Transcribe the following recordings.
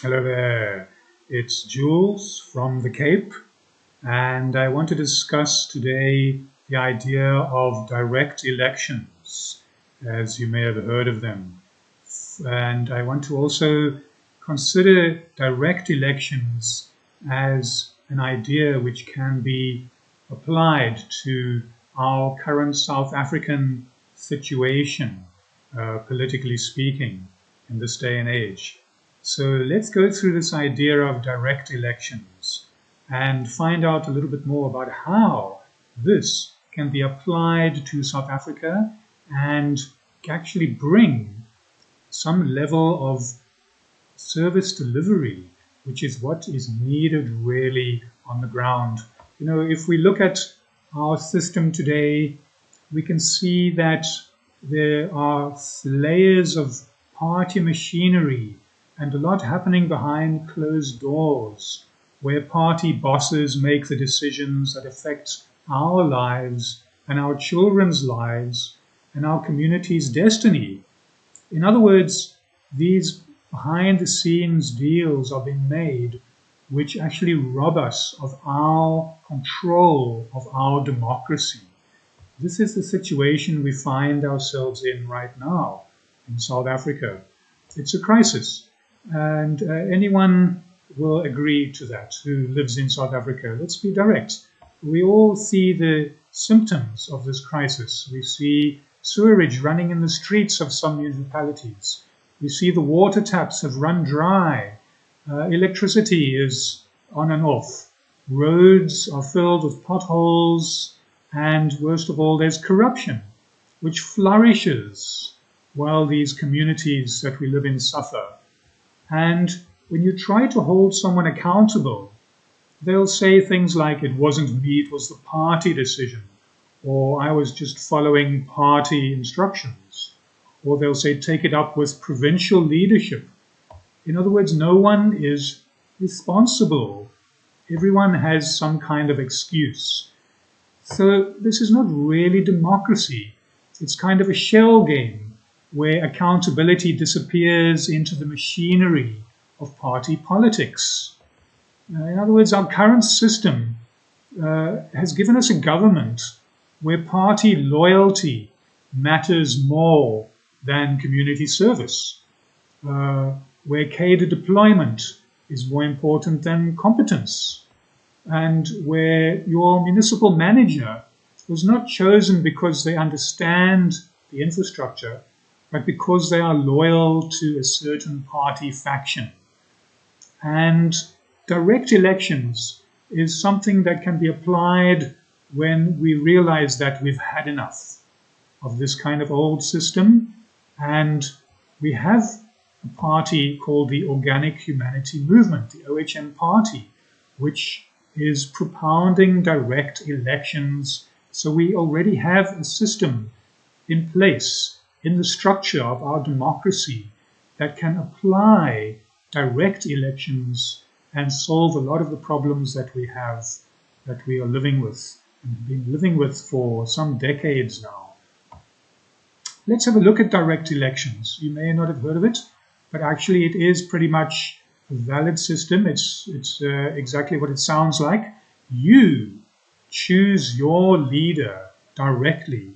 Hello there, it's Jules from the Cape, and I want to discuss today the idea of direct elections, as you may have heard of them. And I want to also consider direct elections as an idea which can be applied to our current South African situation, politically speaking, in this day and age. So let's go through this idea of direct elections and find out a little bit more about how this can be applied to South Africa and actually bring some level of service delivery, which is what is needed really on the ground. You know, if we look at our system today, we can see that there are layers of party machinery and a lot happening behind closed doors, where party bosses make the decisions that affect our lives and our children's lives and our community's destiny. In other words, these behind the scenes deals are being made which actually rob us of our control of our democracy. This is the situation we find ourselves in right now in South Africa. It's a crisis. And anyone will agree to that who lives in South Africa. Let's be direct. We all see the symptoms of this crisis. We see sewerage running in the streets of some municipalities. We see the water taps have run dry. Electricity is on and off. Roads are filled with potholes. And worst of all, there's corruption, which flourishes while these communities that we live in suffer. And when you try to hold someone accountable, they'll say things like, it wasn't me, it was the party decision, or I was just following party instructions, or they'll say, take it up with provincial leadership. In other words, no one is responsible. Everyone has some kind of excuse. So this is not really democracy. It's kind of a shell game, where accountability disappears into the machinery of party politics. In other words, our current system has given us a government where party loyalty matters more than community service, where cadre deployment is more important than competence, and where your municipal manager was not chosen because they understand the infrastructure, but because they are loyal to a certain party faction. And direct elections is something that can be applied when we realize that we've had enough of this kind of old system, and we have a party called the Organic Humanity Movement, the OHM party, which is propounding direct elections. So we already have a system in place in the structure of our democracy that can apply direct elections and solve a lot of the problems that we have, that we are living with and have been living with for some decades now. Let's have a look at direct elections. You may not have heard of it, but actually it is pretty much a valid system. It's exactly what it sounds like. You choose your leader directly,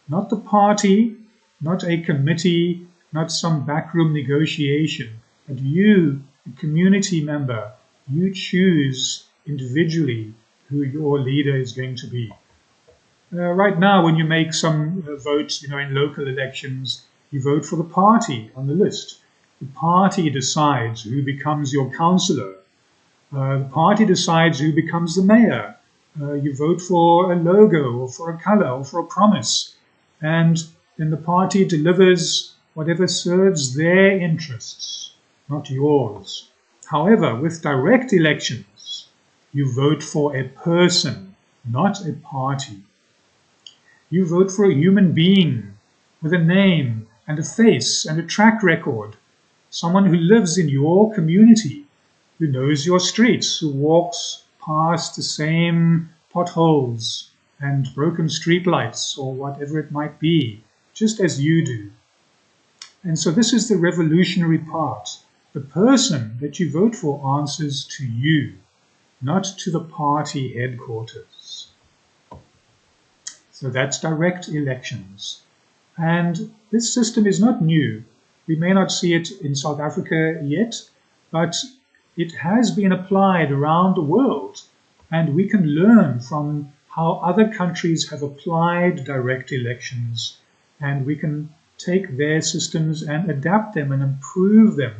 not the party, not a committee, not some backroom negotiation, but you, a community member, you choose individually who your leader is going to be. Right now, when you make some votes, in local elections, you vote for the party on the list. The party decides who becomes your councillor. The party decides who becomes the mayor. You vote for a logo or for a colour or for a promise. And then the party delivers whatever serves their interests, not yours. However, with direct elections, you vote for a person, not a party. You vote for a human being with a name and a face and a track record, someone who lives in your community, who knows your streets, who walks past the same potholes and broken streetlights or whatever it might be, just as you do. And so this is the revolutionary part. the person that you vote for answers to you, not to the party headquarters. So that's direct elections. And this system is not new. We may not see it in South Africa yet, but it has been applied around the world. And we can learn from how other countries have applied direct elections. And we can take their systems and adapt them and improve them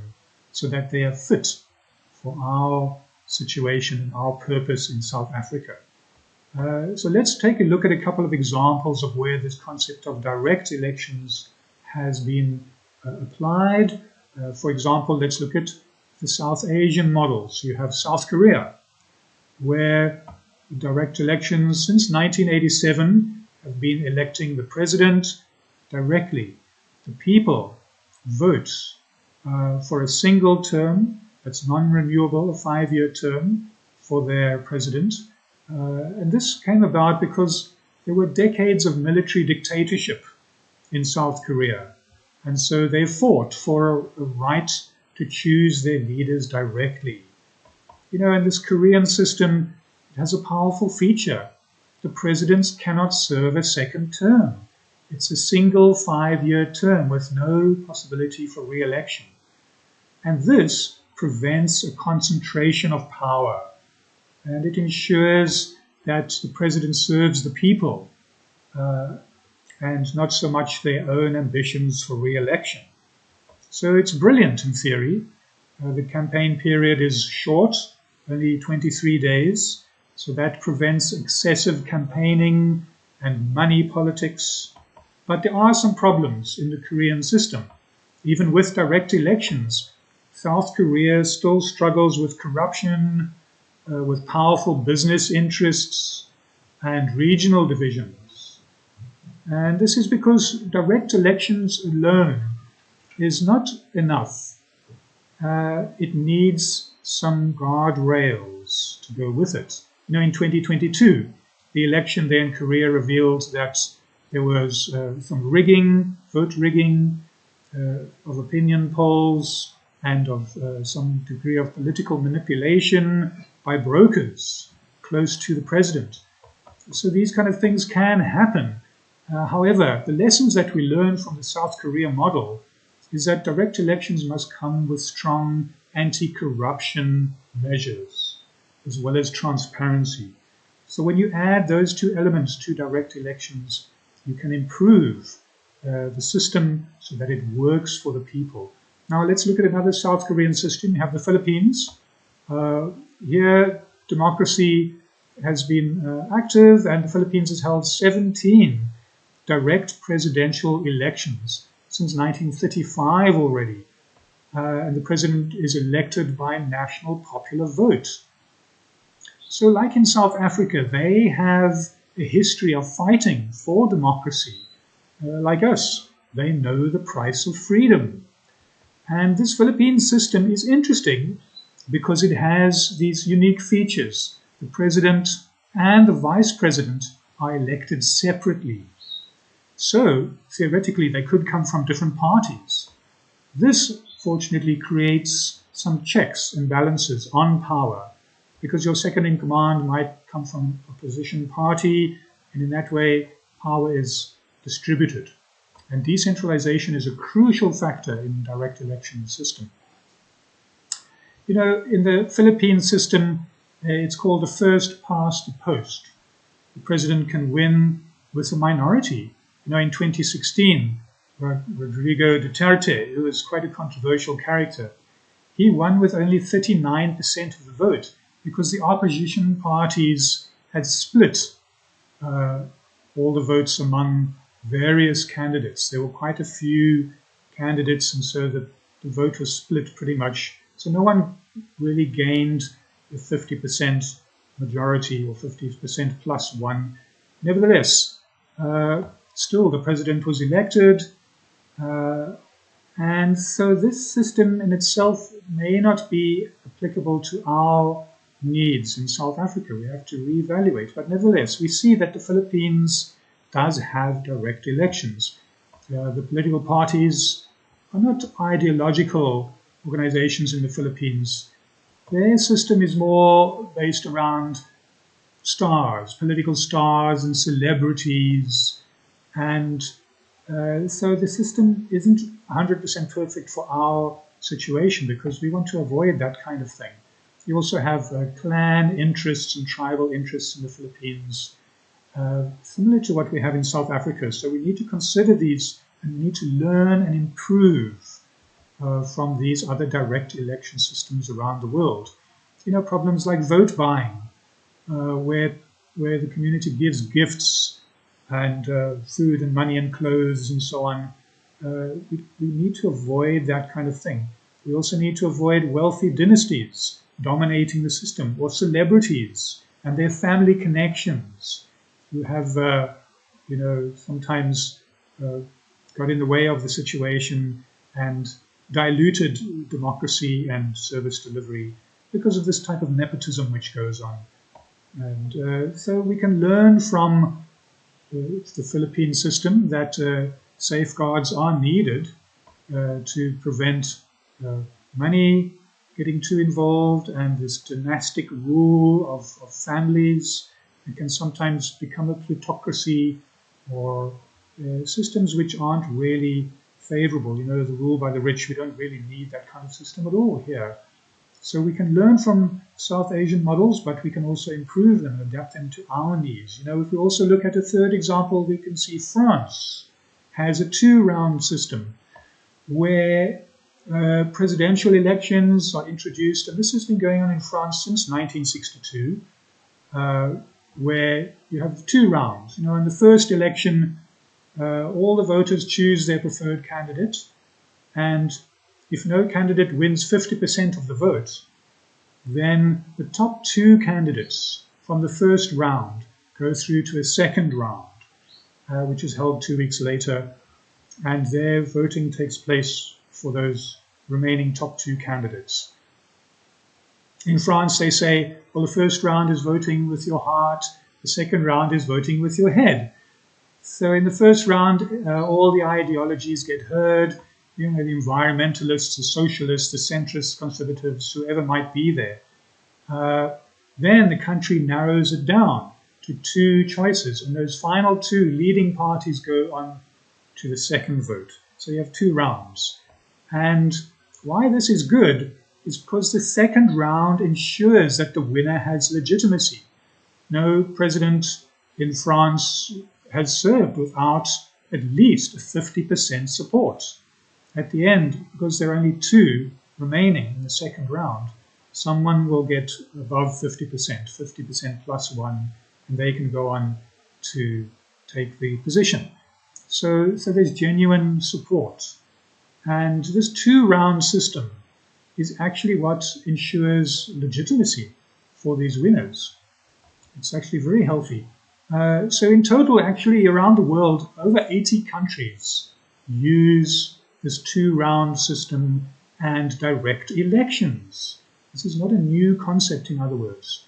so that they are fit for our situation, our purpose in South Africa. So let's take a look at a couple of examples of where this concept of direct elections has been applied. For example, let's look at the South Asian models. You have South Korea, where direct elections since 1987 have been electing the president directly. The people vote for a single term that's non-renewable, a 5-year term for their president. And this came about because there were decades of military dictatorship in South Korea. And so they fought for a right to choose their leaders directly. You know, in this Korean system, it has a powerful feature. The presidents cannot serve a second term. It's a single 5-year term with no possibility for re-election. And this prevents a concentration of power. And it ensures that the president serves the people and not so much their own ambitions for re-election. So it's brilliant in theory. The campaign period is short, only 23 days, so that prevents excessive campaigning and money politics. But there are some problems in the Korean system. Even with direct elections, South Korea still struggles with corruption, with powerful business interests and regional divisions. And this is because direct elections alone is not enough. It needs some guardrails to go with it. You know, in 2022, the election there in Korea revealed that there was some rigging, vote rigging of opinion polls and of some degree of political manipulation by brokers close to the president. So these kind of things can happen. However, the lessons that we learn from the South Korea model is that direct elections must come with strong anti-corruption measures, as well as transparency. So when you add those two elements to direct elections, you can improve the system so that it works for the people. Now let's look at another South Korean system. You have the Philippines. Here, democracy has been active, and the Philippines has held 17 direct presidential elections since 1935 already. And the president is elected by national popular vote. So like in South Africa, they have a history of fighting for democracy. Like us, they know the price of freedom. And this Philippine system is interesting because it has these unique features. The president and the vice president are elected separately. So, theoretically, they could come from different parties. This, fortunately, creates some checks and balances on power, because your second in command might come from a opposition party, and in that way, power is distributed. And decentralization is a crucial factor in direct election system. You know, in the Philippine system, it's called the first past the post. The president can win with a minority. You know, in 2016, Rodrigo Duterte, who is quite a controversial character, he won with only 39% of the vote because the opposition parties had split all the votes among various candidates. There were quite a few candidates, and so the vote was split pretty much. So no one really gained the 50% majority or 50% plus one. Nevertheless, still the president was elected, and so this system in itself may not be applicable to our needs in South Africa. We have to reevaluate. But nevertheless, we see that the Philippines does have direct elections. The political parties are not ideological organizations in the Philippines, their system is more based around stars, political stars and celebrities. And so the system isn't 100% perfect for our situation because we want to avoid that kind of thing. You also have clan interests and tribal interests in the Philippines, similar to what we have in South Africa. So we need to consider these and need to learn and improve from these other direct election systems around the world. You know, problems like vote buying, where the community gives gifts and food and money and clothes and so on. We need to avoid that kind of thing. We also need to avoid wealthy dynasties dominating the system, or celebrities and their family connections who have, sometimes got in the way of the situation and diluted democracy and service delivery because of this type of nepotism which goes on. And so we can learn from the Philippine system that safeguards are needed to prevent money getting too involved, and this dynastic rule of families. It can sometimes become a plutocracy or systems which aren't really favorable. You know, the rule by the rich, we don't really need that kind of system at all here. So we can learn from South Asian models, but we can also improve them and adapt them to our needs. You know, if we also look at a third example, we can see France has a two-round system where presidential elections are introduced, and this has been going on in France since 1962, where you have two rounds. You know, in the first election, all the voters choose their preferred candidate, and if no candidate wins 50% of the vote, then the top two candidates from the first round go through to a second round, which is held 2 weeks later, and their voting takes place for those remaining top two candidates. In France, they say, well, the first round is voting with your heart, the second round is voting with your head. So in the first round, all the ideologies get heard, you know, the environmentalists, the socialists, the centrists, conservatives, whoever might be there. Then the country narrows it down to two choices, and those final two leading parties go on to the second vote. So you have two rounds. And why this is good is because the second round ensures that the winner has legitimacy. No president in France has served without at least 50% support. At the end, because there are only two remaining in the second round, someone will get above 50% plus one, and they can go on to take the position. So there's genuine support. And this two-round system is actually what ensures legitimacy for these winners. It's actually very healthy. So in total, actually, around the world, over 80 countries use this two-round system and direct elections. This is not a new concept, in other words.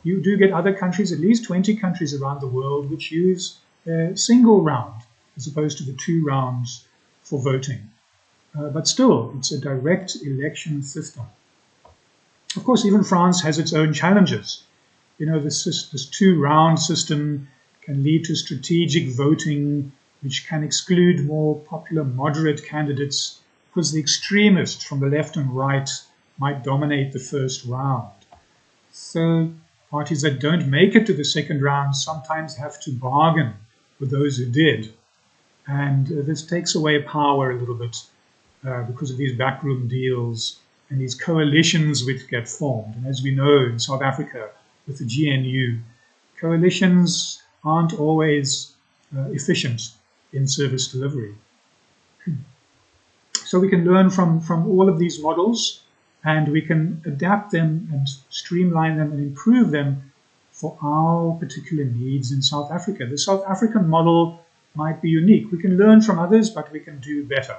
You do get other countries, at least 20 countries around the world, which use a single round as opposed to the two rounds for voting. But still, it's a direct election system. Of course, even France has its own challenges. You know, this two-round system can lead to strategic voting, which can exclude more popular moderate candidates because the extremists from the left and right might dominate the first round. So parties that don't make it to the second round sometimes have to bargain with those who did. And this takes away power a little bit because of these backroom deals and these coalitions which get formed. And as we know in South Africa with the GNU, coalitions aren't always efficient in service delivery. So we can learn from all of these models, and we can adapt them and streamline them and improve them for our particular needs in South Africa. The South African model might be unique. We can learn from others, but we can do better.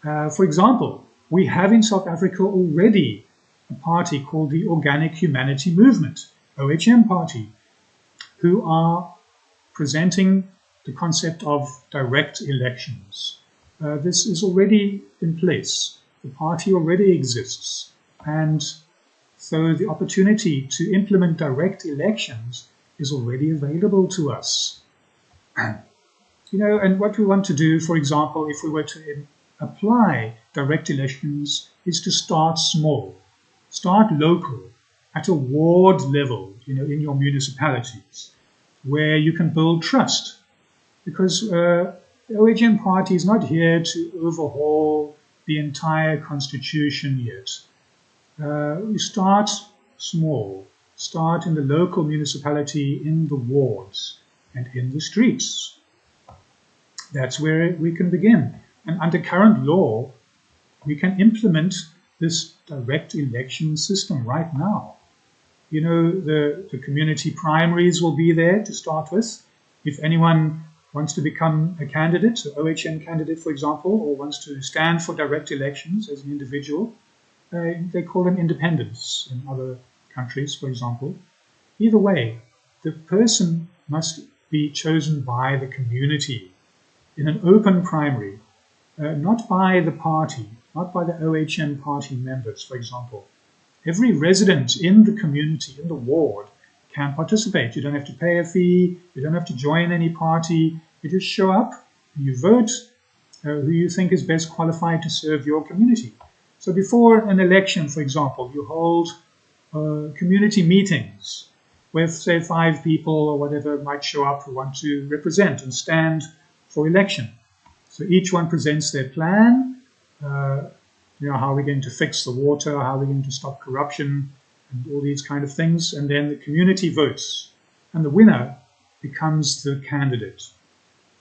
For example, we have in South Africa already a party called the Organic Humanity Movement, OHM Party, who are presenting the concept of direct elections. This is already in place. The party already exists. And so the opportunity to implement direct elections is already available to us. And what we want to do, for example, if we were to apply direct elections, is to start small, start local, at a ward level, in your municipalities, where you can build trust. Because the OHM party is not here to overhaul the entire constitution yet. We start small, start in the local municipality, in the wards, and in the streets. That's where we can begin. And under current law, we can implement this direct election system right now. The community primaries will be there to start with. If anyone wants to become a candidate, an OHM candidate, for example, or wants to stand for direct elections as an individual, they call them independents in other countries, for example. Either way, the person must be chosen by the community in an open primary, not by the party, not by the OHM party members, for example. Every resident in the community, in the ward, can participate. You don't have to pay a fee, you don't have to join any party, you just show up, and you vote who you think is best qualified to serve your community. So before an election, for example, you hold community meetings with, say, 5 people or whatever might show up who want to represent and stand for election. So each one presents their plan, how we're going to fix the water, how we're going to stop corruption, and all these kind of things. And then the community votes, and the winner becomes the candidate.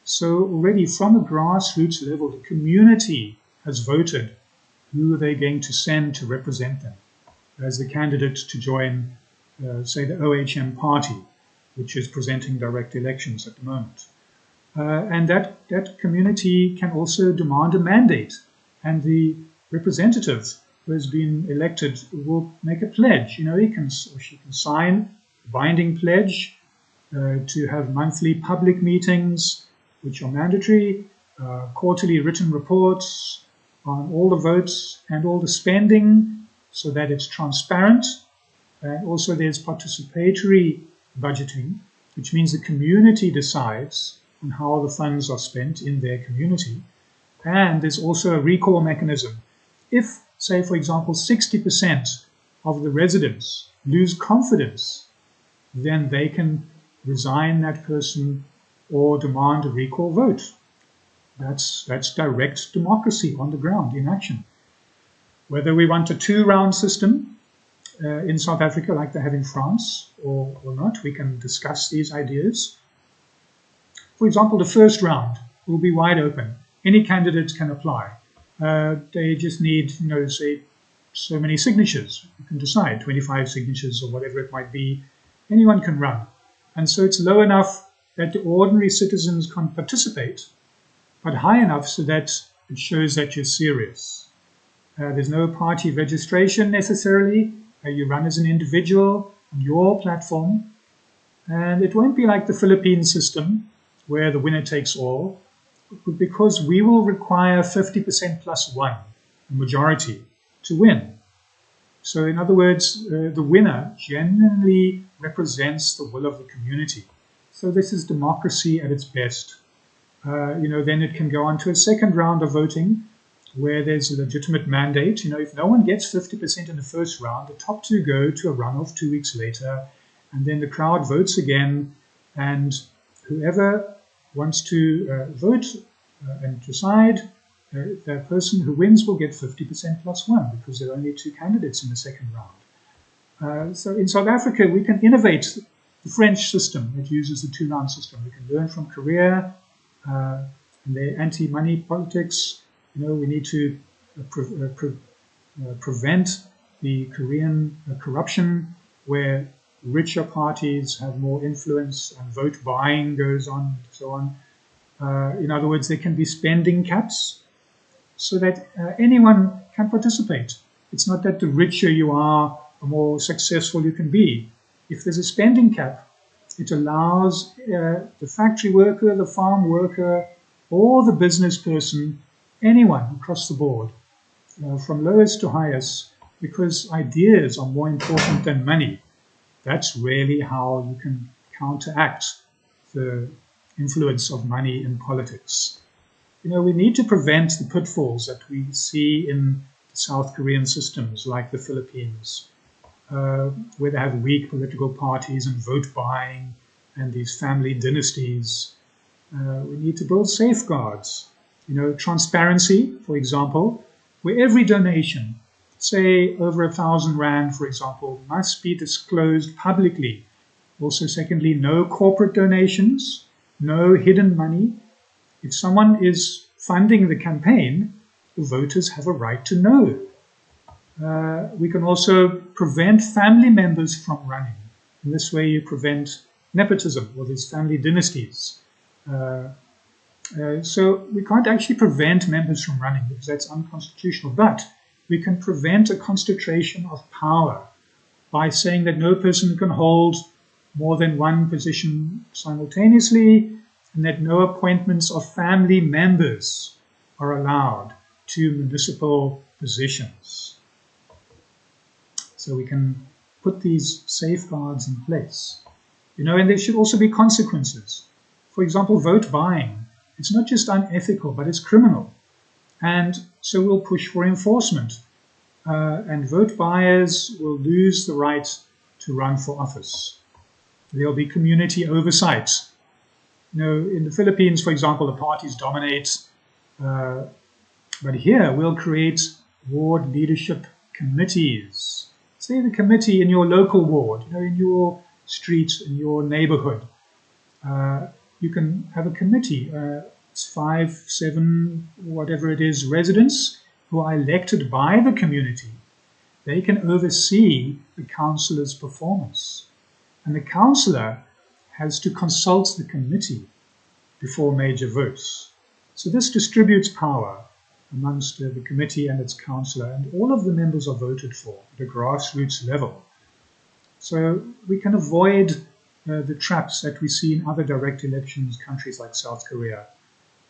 So already from a grassroots level, the community has voted who they're going to send to represent them as the candidate to join, say, the OHM party, which is presenting direct elections at the moment. And that community can also demand a mandate, and the representative who has been elected will make a pledge. He can or she can sign a binding pledge to have monthly public meetings, which are mandatory, quarterly written reports on all the votes and all the spending, so that it's transparent. And also there's participatory budgeting, which means the community decides on how the funds are spent in their community. And there's also a recall mechanism. If, say, for example, 60% of the residents lose confidence, then they can resign that person or demand a recall vote. That's direct democracy on the ground in action. Whether we want a 2-round system in South Africa like they have in France or not, we can discuss these ideas. For example, the first round will be wide open. Any candidate can apply. They just need, say, so many signatures. You can decide, 25 signatures or whatever it might be. Anyone can run. And so it's low enough that the ordinary citizens can participate, but high enough so that it shows that you're serious. There's no party registration necessarily. You run as an individual on your platform. And it won't be like the Philippine system, where the winner takes all, because we will require 50% plus 1, a majority, to win. So in other words, the winner genuinely represents the will of the community. So this is democracy at its best. Then it can go on to a second round of voting, where there's a legitimate mandate. If no one gets 50% in the first round, the top 2 go to a runoff 2 weeks later, and then the crowd votes again, and whoever wants to vote and decide, the person who wins will get 50% plus 1, because there are only 2 candidates in the second round. So in South Africa, we can innovate the French system that uses the 2-round system. We can learn from Korea and their anti-money politics. We need to prevent the Korean corruption, where richer parties have more influence and vote buying goes on, and so on. In other words, there can be spending caps so that anyone can participate. It's not that the richer you are, the more successful you can be. If there's a spending cap, it allows the factory worker, the farm worker, or the business person, anyone across the board, from lowest to highest, because ideas are more important than money. That's really how you can counteract the influence of money in politics. We need to prevent the pitfalls that we see in South Korean systems like the Philippines, where they have weak political parties and vote buying and these family dynasties. We need to build safeguards. Transparency, for example, where every donation, say over 1,000 rand, for example, must be disclosed publicly. Also, secondly, no corporate donations, no hidden money. If someone is funding the campaign, the voters have a right to know. We can also prevent family members from running. In this way, you prevent nepotism or these family dynasties. So we can't actually prevent members from running because that's unconstitutional, but we can prevent a concentration of power by saying that no person can hold more than one position simultaneously, and that no appointments of family members are allowed to municipal positions. So we can put these safeguards in place. And there should also be consequences. For example, vote buying. It's not just unethical, but it's criminal. And so we'll push for enforcement. And vote buyers will lose the right to run for office. There'll be community oversight. In the Philippines, for example, the parties dominate. But here we'll create ward leadership committees. Say the committee in your local ward, in your street, in your neighborhood. You can have a committee. It's 5, 7, whatever it is, residents who are elected by the community. They can oversee the councillor's performance. And the councillor has to consult the committee before major votes. So this distributes power amongst the committee and its councillor, and all of the members are voted for at a grassroots level. So we can avoid the traps that we see in other direct elections countries like South Korea,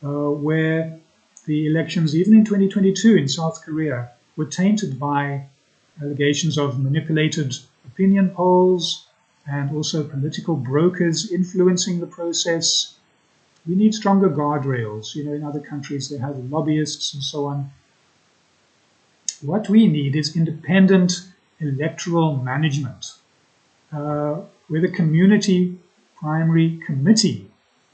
where the elections, even in 2022 in South Korea, were tainted by allegations of manipulated opinion polls and also political brokers influencing the process. We need stronger guardrails. In other countries they have lobbyists and so on. What we need is independent electoral management, where the community primary committee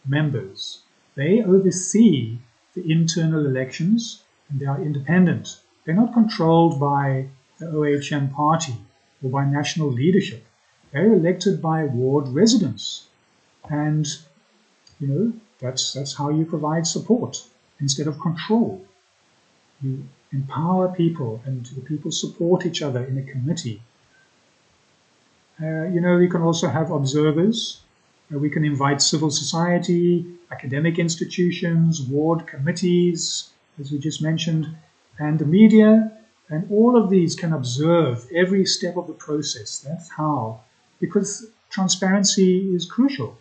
members, they oversee the internal elections and they are independent. They're not controlled by the OHM party or by national leadership. They're elected by ward residents. And, that's how you provide support instead of control. You empower people and the people support each other in a committee. We can also have observers. We can invite civil society, academic institutions, ward committees, as we just mentioned, and the media. And all of these can observe every step of the process. That's how, because transparency is crucial.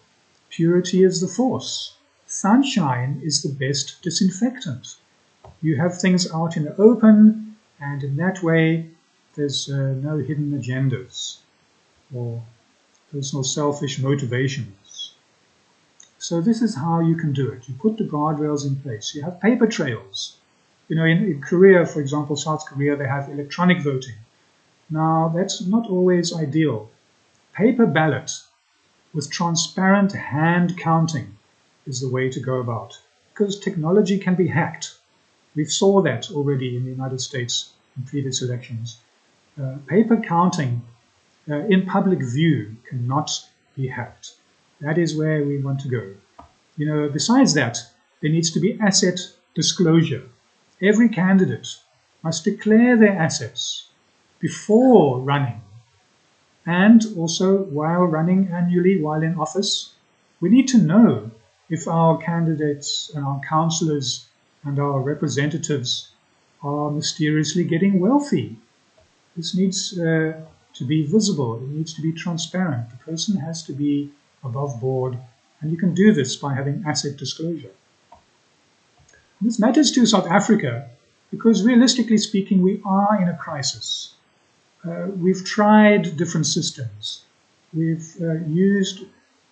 Purity is the force. Sunshine is the best disinfectant. You have things out in the open, and in that way, there's no hidden agendas or personal selfish motivations. So this is how you can do it. You put the guardrails in place. You have paper trails. In Korea, for example, South Korea, they have electronic voting. Now, that's not always ideal. Paper ballot with transparent hand counting is the way to go about, because technology can be hacked. We saw that already in the United States in previous elections. Paper counting in public view cannot be hacked. That is where we want to go. Besides that, there needs to be asset disclosure. Every candidate must declare their assets before running and also while running annually, while in office. We need to know if our candidates and our councillors and our representatives are mysteriously getting wealthy. This needs to be visible. It needs to be transparent. The person has to be above board, and you can do this by having asset disclosure. This matters to South Africa Because realistically speaking, we are in a crisis. We've tried different systems. We've used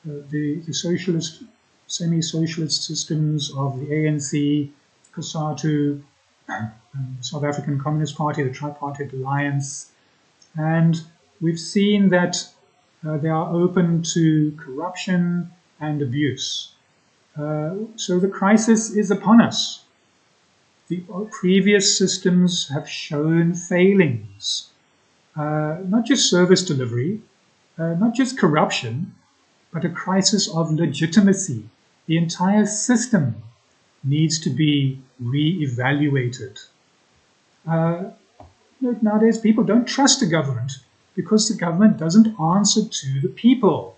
the socialist, semi-socialist systems of the ANC, COSATU, South African Communist Party, the Tripartite Alliance, and we've seen that they are open to corruption and abuse. So the crisis is upon us. The previous systems have shown failings, not just service delivery, not just corruption, but a crisis of legitimacy. The entire system needs to be re-evaluated. Nowadays, people don't trust the government because the government doesn't answer to the people.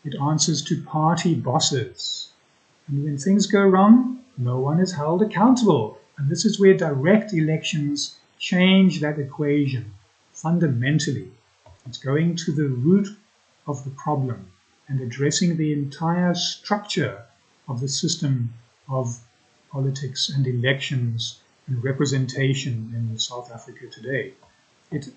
It answers to party bosses. And when things go wrong, no one is held accountable. And this is where direct elections change that equation fundamentally. It's going to the root of the problem and addressing the entire structure of the system of politics and elections and representation in South Africa today. It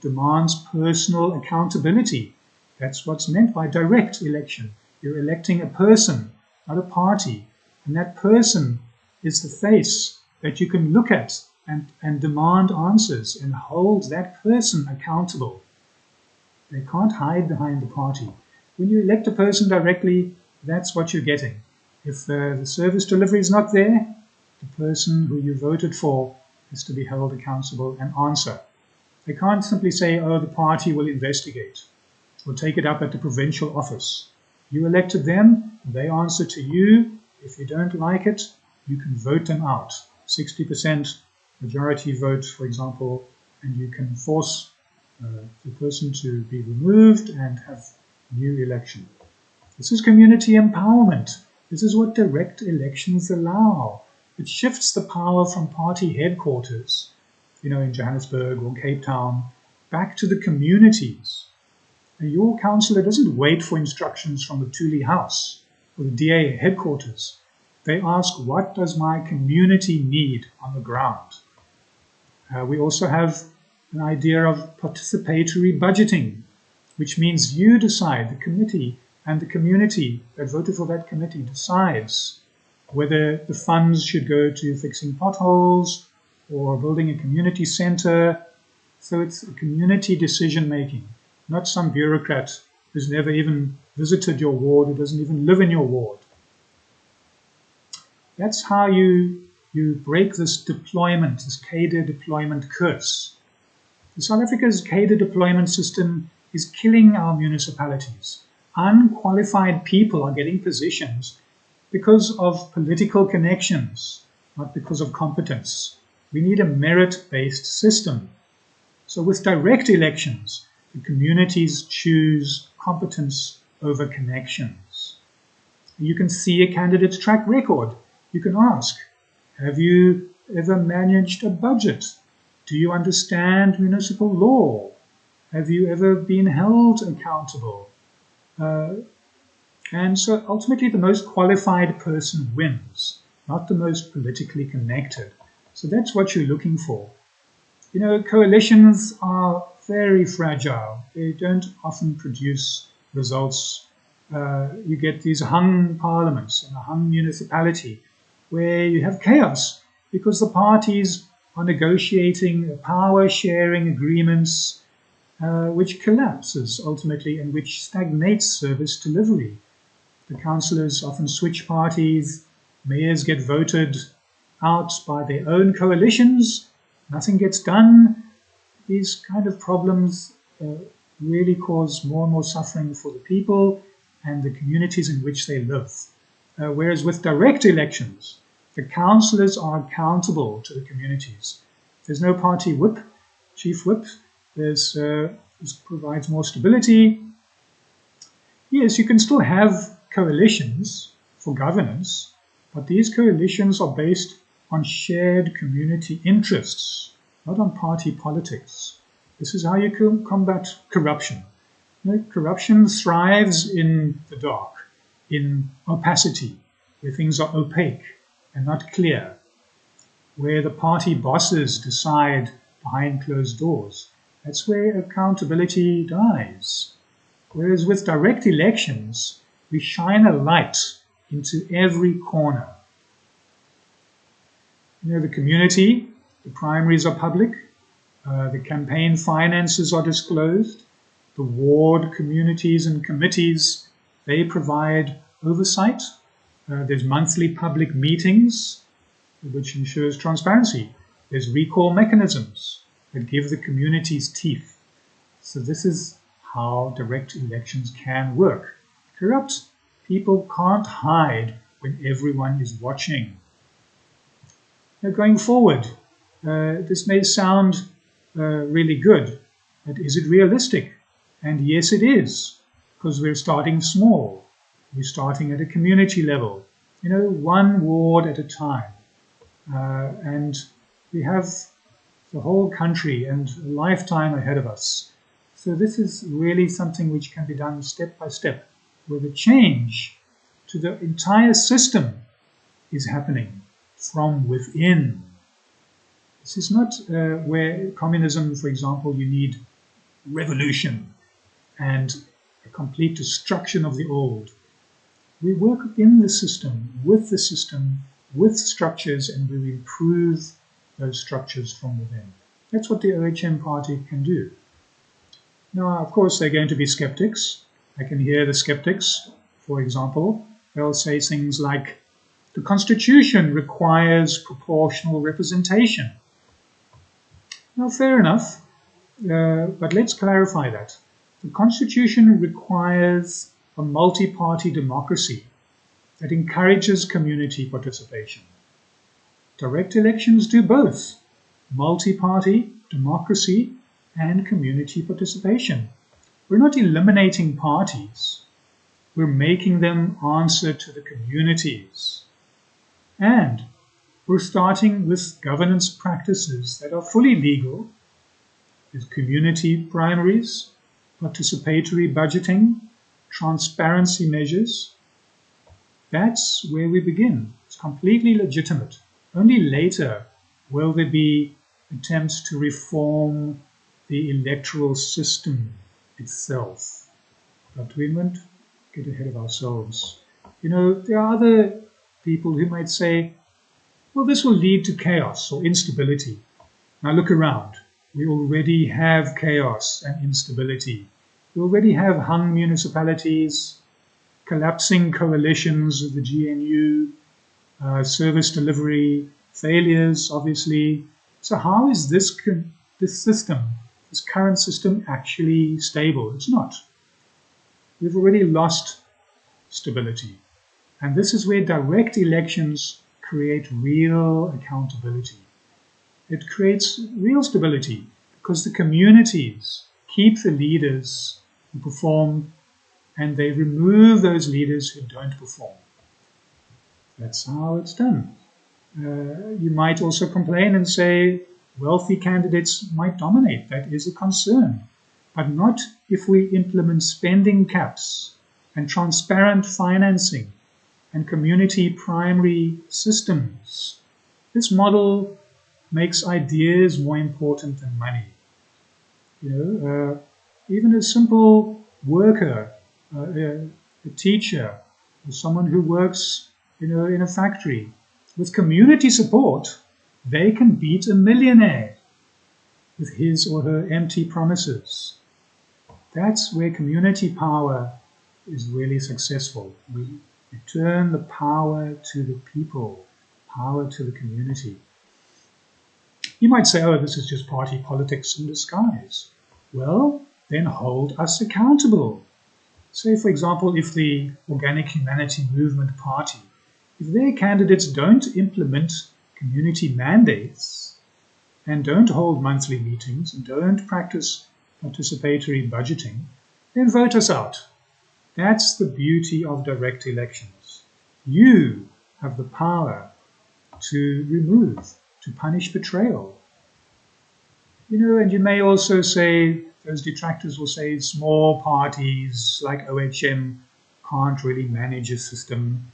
demands personal accountability. That's what's meant by direct election. You're electing a person, not a party. And that person is the face that you can look at and demand answers and hold that person accountable. They can't hide behind the party. When you elect a person directly, that's what you're getting. If the service delivery is not there, the person who you voted for is to be held accountable and answer. They can't simply say, oh, the party will investigate or take it up at the provincial office. You elected them, they answer to you. If you don't like it, you can vote them out. 60% majority vote, for example, and you can force the person to be removed and have new election. This is community empowerment. This is what direct elections allow. It shifts the power from party headquarters, in Johannesburg or Cape Town, back to the communities. And your councillor doesn't wait for instructions from the Thule House or the DA headquarters. They ask, what does my community need on the ground? We also have an idea of participatory budgeting, which means you decide, the committee and the community that voted for that committee decides whether the funds should go to fixing potholes or building a community center. So it's a community decision making, not some bureaucrat who's never even visited your ward, who doesn't even live in your ward. That's how you break this deployment, this cadre deployment curse. South Africa's cadre deployment system is killing our municipalities. Unqualified people are getting positions because of political connections, not because of competence. We need a merit-based system. So with direct elections, the communities choose competence over connections. You can see a candidate's track record. You can ask, have you ever managed a budget? Do you understand municipal law? Have you ever been held accountable? And so ultimately the most qualified person wins, not the most politically connected. So that's what you're looking for. Coalitions are very fragile. They don't often produce results. You get these hung parliaments and a hung municipality where you have chaos because the parties are negotiating power-sharing agreements which collapses ultimately and which stagnates service delivery. The councillors often switch parties, mayors get voted out by their own coalitions, nothing gets done. These kind of problems really cause more and more suffering for the people and the communities in which they live. Whereas with direct elections, the councillors are accountable to the communities. There's no party whip, chief whip. This provides more stability. Yes, you can still have coalitions for governance, but these coalitions are based on shared community interests, not on party politics. This is how you combat corruption. Corruption thrives in the dark, in opacity, where things are opaque and not clear. where the party bosses decide behind closed doors. That's where accountability dies. Whereas with direct elections, we shine a light into every corner. The community, the primaries are public, the campaign finances are disclosed, the ward communities and committees, they provide oversight. There's monthly public meetings, which ensures transparency. There's recall mechanisms that give the communities teeth. So this is how direct elections can work. Corrupt people can't hide when everyone is watching. Now going forward, this may sound really good, but is it realistic? And yes, it is, because we're starting small. We're starting at a community level, one ward at a time. And we have the whole country and a lifetime ahead of us. So this is really something which can be done step by step, where the change to the entire system is happening from within. This is not where communism, for example, you need revolution and a complete destruction of the old. We work in the system, with structures, and we improve those structures from within. That's what the OHM party can do. Now, of course, they're going to be skeptics. I can hear the skeptics, for example. They'll say things like, the Constitution requires proportional representation. Now, fair enough, but let's clarify that. The Constitution requires a multi-party democracy that encourages community participation. Direct elections do both, multi-party democracy and community participation. We're not eliminating parties, we're making them answer to the communities. And we're starting with governance practices that are fully legal, with community primaries, participatory budgeting, transparency measures. That's where we begin. It's completely legitimate. Only later will there be attempts to reform the electoral system itself. But we won't get ahead of ourselves. There are other people who might say, well, this will lead to chaos or instability. Now look around. We already have chaos and instability. We already have hung municipalities, collapsing coalitions of the GNU, service delivery failures, obviously. So how is this current system actually stable? It's not. We've already lost stability. And this is where direct elections create real accountability. It creates real stability because the communities keep the leaders who perform and they remove those leaders who don't perform. That's how it's done. You might also complain and say wealthy candidates might dominate. That is a concern. But not if we implement spending caps and transparent financing and community primary systems. This model makes ideas more important than money. Even a simple worker, a teacher, or someone who works, in a factory, with community support, they can beat a millionaire with his or her empty promises. That's where community power is really successful. We return the power to the people, power to the community. You might say, oh, this is just party politics in disguise. Well, then hold us accountable. Say, for example, if the Organic Humanity Movement Party, if their candidates don't implement community mandates and don't hold monthly meetings and don't practice participatory budgeting, then vote us out. That's the beauty of direct elections. You have the power to remove, to punish betrayal. And you may also say, those detractors will say small parties like OHM can't really manage a system.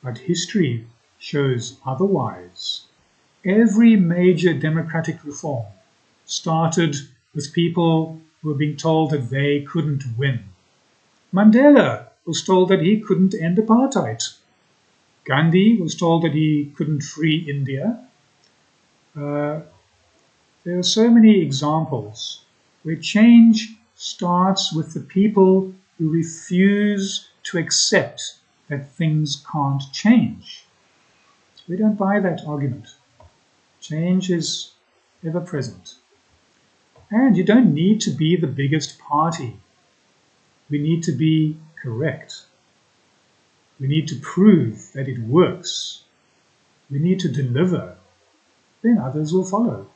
But history shows otherwise. Every major democratic reform started with people who were being told that they couldn't win. Mandela was told that he couldn't end apartheid. Gandhi was told that he couldn't free India. There are so many examples where change starts with the people who refuse to accept that things can't change. We don't buy that argument. Change is ever present. And you don't need to be the biggest party. We need to be correct. We need to prove that it works. We need to deliver. Then others will follow.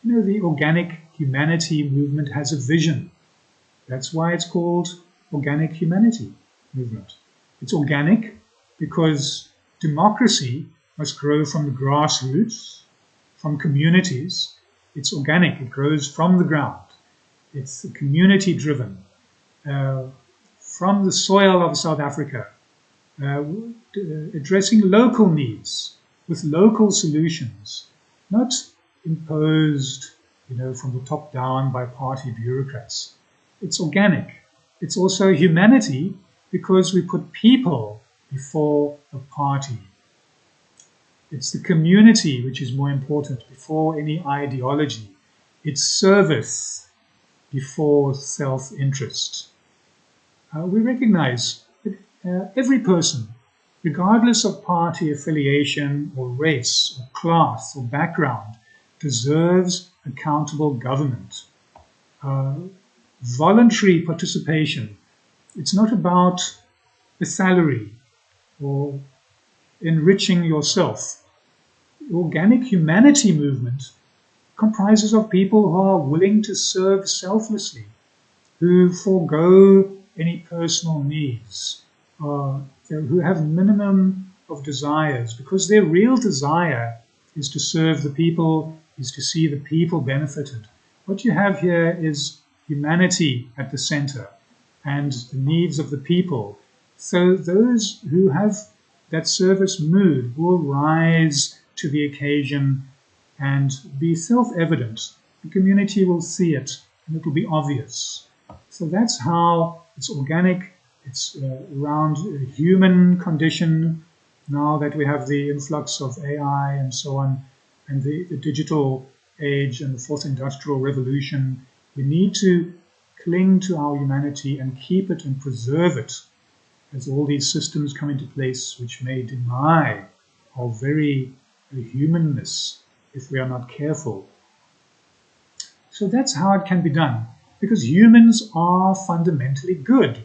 You know, the organic humanity movement has a vision. That's why it's called organic humanity movement. It's organic because democracy must grow from the grassroots, from communities. It's organic. It grows from the ground. It's community-driven. From the soil of South Africa, addressing local needs with local solutions, not imposed, from the top down by party bureaucrats. It's organic. It's also humanity because we put people before a party. It's the community which is more important before any ideology. It's service before self-interest. We recognize that every person, regardless of party affiliation or race or class or background, deserves accountable government. Voluntary participation. It's not about a salary or enriching yourself. The organic humanity movement comprises of people who are willing to serve selflessly, who forego any personal needs, who have minimum of desires, because their real desire is to serve the people, is to see the people benefited. What you have here is humanity at the center and the needs of the people. So those who have that service mood will rise to the occasion and be self-evident. The community will see it and it will be obvious. So that's how it's organic. It's around the human condition. Now that we have the influx of AI and so on, and the digital age and the fourth industrial revolution, we need to cling to our humanity and keep it and preserve it as all these systems come into place which may deny our very humanness if we are not careful. So that's how it can be done, because humans are fundamentally good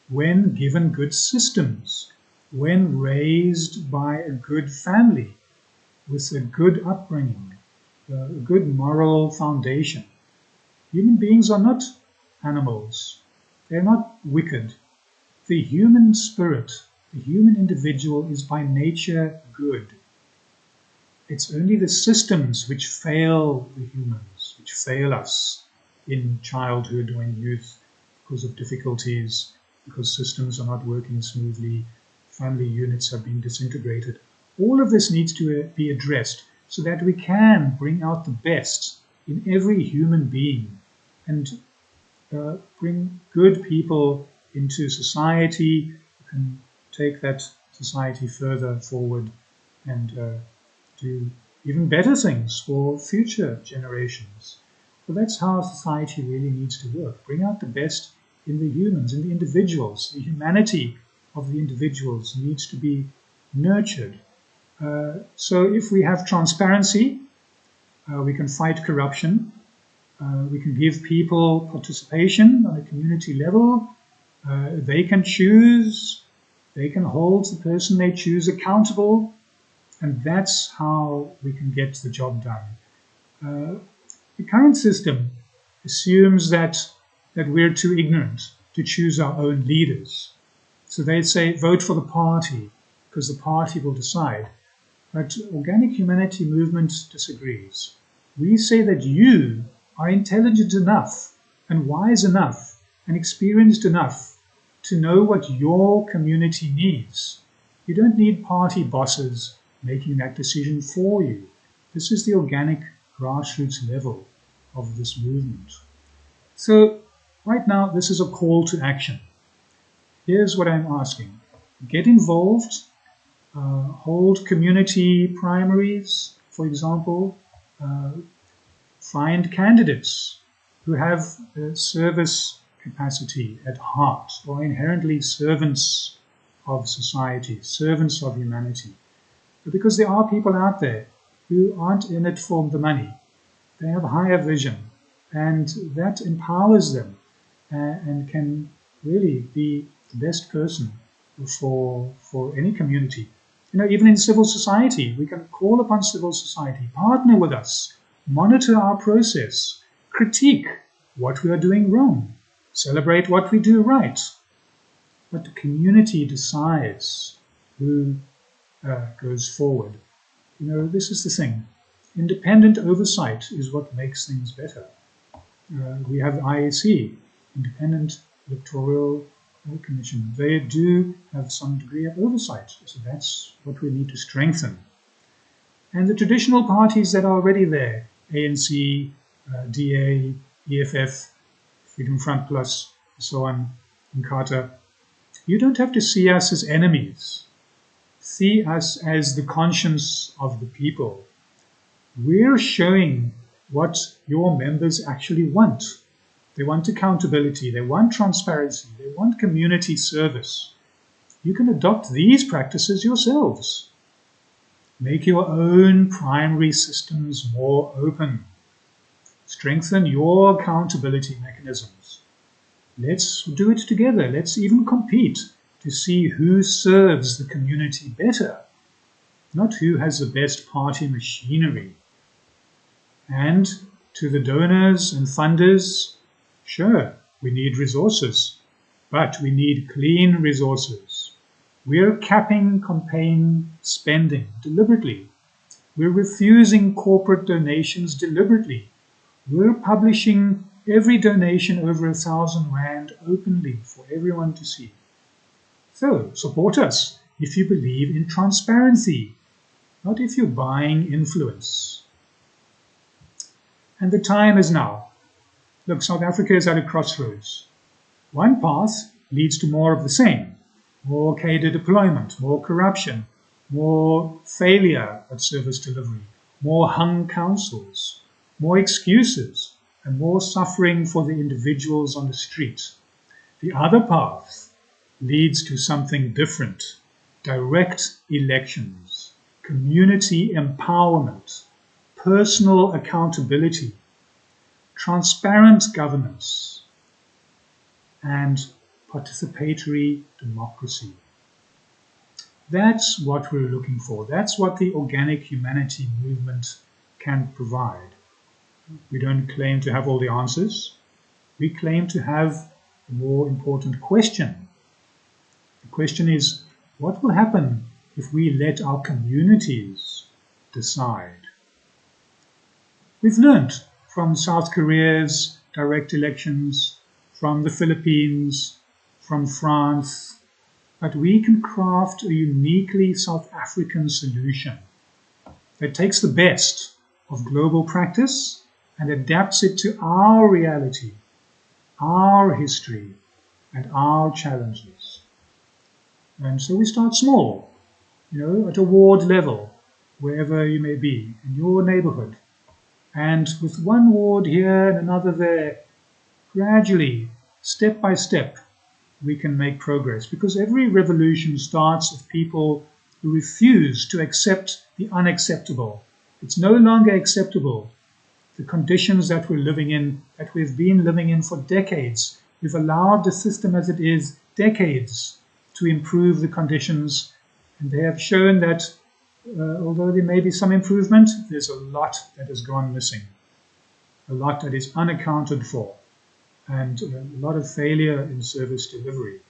when given good systems, when raised by a good family with a good upbringing, a good moral foundation. Human beings are not animals. They're not wicked. The human spirit, the human individual is by nature good. It's only the systems which fail the humans, which fail us in childhood or in youth because of difficulties, because systems are not working smoothly, family units have been disintegrated. All of this needs to be addressed so that we can bring out the best in every human being and bring good people into society, who can take that society further forward and do even better things for future generations. So that's how society really needs to work. Bring out the best in the humans, in the individuals. The humanity of the individuals needs to be nurtured. So if we have transparency, we can fight corruption. We can give people participation on a community level. They can choose. They can hold the person they choose accountable. And that's how we can get the job done. The current system assumes that we're too ignorant to choose our own leaders. So they say, vote for the party, because the party will decide. But Organic Humanity Movement disagrees. We say that you are intelligent enough and wise enough and experienced enough to know what your community needs. You don't need party bosses making that decision for you. This is the organic grassroots level of this movement. So right now, this is a call to action. Here's what I'm asking. Get involved, hold community primaries, for example, find candidates who have service capacity at heart or inherently servants of society, servants of humanity. But because there are people out there who aren't in it for the money, they have a higher vision, and that empowers them and can really be the best person for any community. Even in civil society, we can call upon civil society, partner with us, monitor our process, critique what we are doing wrong, celebrate what we do right. But the community decides who goes forward. This is the thing. Independent oversight is what makes things better. We have IEC, Independent Electoral Commission. They do have some degree of oversight, so that's what we need to strengthen. And the traditional parties that are already there, ANC, DA, EFF, Freedom Front Plus, and so on, and Carter, you don't have to see us as enemies. See us as the conscience of the people. We're showing what your members actually want. They want accountability, they want transparency, they want community service. You can adopt these practices yourselves. Make your own primary systems more open. Strengthen your accountability mechanisms. Let's do it together. Let's even compete to see who serves the community better, not who has the best party machinery. And to the donors and funders, sure, we need resources, but we need clean resources. We're capping campaign spending deliberately. We're refusing corporate donations deliberately. We're publishing every donation over 1,000 Rand openly for everyone to see. So support us if you believe in transparency, not if you're buying influence. And the time is now. Look, South Africa is at a crossroads. One path leads to more of the same. More cadre deployment, more corruption, more failure at service delivery, more hung councils, more excuses, and more suffering for the individuals on the street. The other path leads to something different. Direct elections, community empowerment, personal accountability, transparent governance, and participatory democracy. That's what we're looking for. That's what the organic humanity movement can provide. We don't claim to have all the answers. We claim to have a more important question. The question is, what will happen if we let our communities decide? We've learned from South Korea's direct elections, from the Philippines, from France, that we can craft a uniquely South African solution that takes the best of global practice and adapts it to our reality, our history, and our challenges. And so we start small, at a ward level, wherever you may be, in your neighborhood. And with one ward here and another there, gradually, step by step, we can make progress. Because every revolution starts with people who refuse to accept the unacceptable. It's no longer acceptable. The conditions that we're living in, that we've been living in for decades. We've allowed the system as it is decades to improve the conditions. And they have shown that although there may be some improvement, there's a lot that has gone missing. A lot that is unaccounted for. And a lot of failure in service delivery.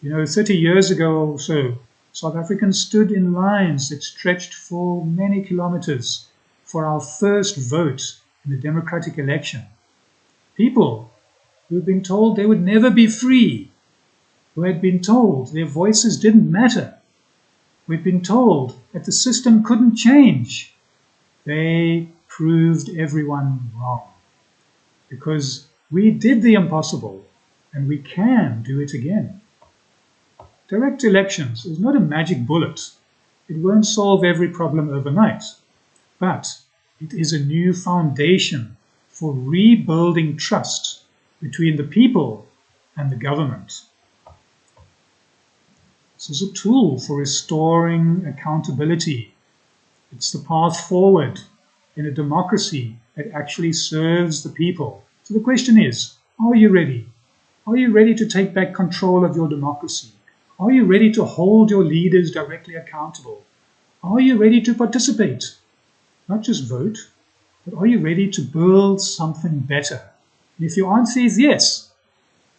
30 years ago or so, South Africans stood in lines that stretched for many kilometers for our first vote in the democratic election. People who had been told they would never be free, who had been told their voices didn't matter. We've been told that the system couldn't change. They proved everyone wrong, because we did the impossible and we can do it again. Direct elections is not a magic bullet. It won't solve every problem overnight, but it is a new foundation for rebuilding trust between the people and the government. This is a tool for restoring accountability. It's the path forward in a democracy that actually serves the people. So the question is, are you ready? Are you ready to take back control of your democracy? Are you ready to hold your leaders directly accountable? Are you ready to participate? Not just vote, but are you ready to build something better? And if your answer is yes,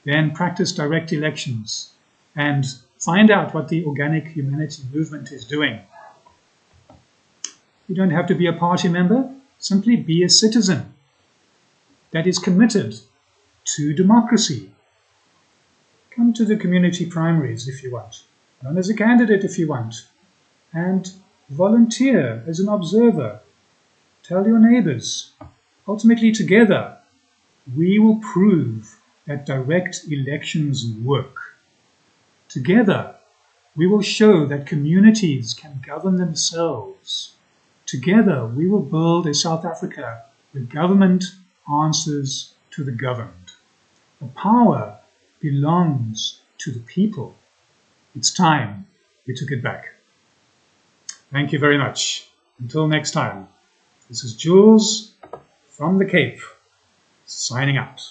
then practice direct elections and find out what the organic humanity movement is doing. You don't have to be a party member, simply be a citizen that is committed to democracy. Come to the community primaries if you want, run as a candidate if you want, and volunteer as an observer. Tell your neighbors. Ultimately, together, we will prove that direct elections work. Together, we will show that communities can govern themselves. Together, we will build a South Africa where government answers to the governed. The power belongs to the people. It's time we took it back. Thank you very much. Until next time, this is Jules from the Cape, signing out.